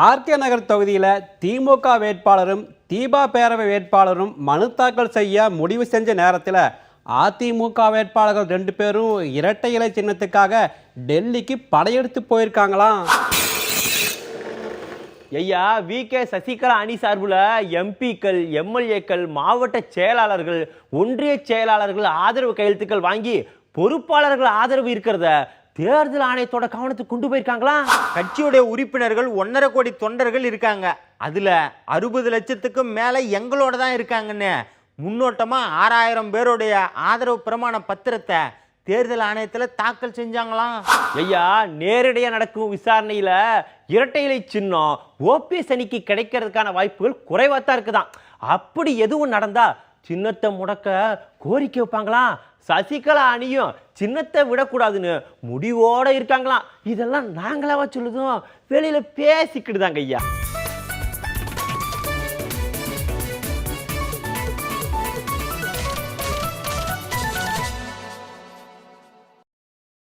RK நகர் தொகுதியில் திமுக வேட்பாளரும் தீபா பேரவை வேட்பாளரும் மனு தாக்கல் செய்ய முடிவு செஞ்ச நேரத்தில் அதிமுக வேட்பாளர்கள் 2 பேரும் இரட்டை இலை சின்னத்துக்காக டெல்லிக்கு படையெடுத்து போயிருக்காங்களாம். ஐயா வி.கே. சசிகலா அணி சார்பில் எம்பிக்கள், எம்எல்ஏக்கள், மாவட்ட செயலாளர்கள், ஒன்றிய செயலாளர்கள் ஆதரவு கையெழுத்துக்கள் வாங்கி பொறுப்பாளர்கள் ஆதரவு இருக்கிறத தேர்தல் ஆணையத்தோட கவனத்துக்கு கொண்டு போயிருக்காங்களா? கட்சியுடைய உறுப்பினர்கள் 1.5 கோடி தொண்டர்கள் இருக்காங்க. அதுல 60 லட்சத்துக்கும் மேல எங்களோட தான் இருக்காங்கன்னு முன்னோட்டமா 6000 பேருடைய ஆதரவு பிரமாண பத்திரத்தை தேர்தல் ஆணையத்துல தாக்கல் செஞ்சாங்களாம். ஐயா நேரடியா நடக்கும் விசாரணையில இரட்டை இலை சின்னம் ஓபிஎஸ் அணிக்கு கிடைக்கிறதுக்கான வாய்ப்புகள் குறைவாத்தான் இருக்குதான். அப்படி எதுவும் நடந்தா சின்னத்தை முடக்க கோரிக்கை வைப்பாங்களா? சசிகலா அணியும் சின்னத்தை விடக்கூடாதுன்னு முடிவோட இருக்காங்களாம். இதெல்லாம் நாங்களாவா சொல்லுதோம், வெளியில பேசிக்கிட்டுதாங்க ஐயா.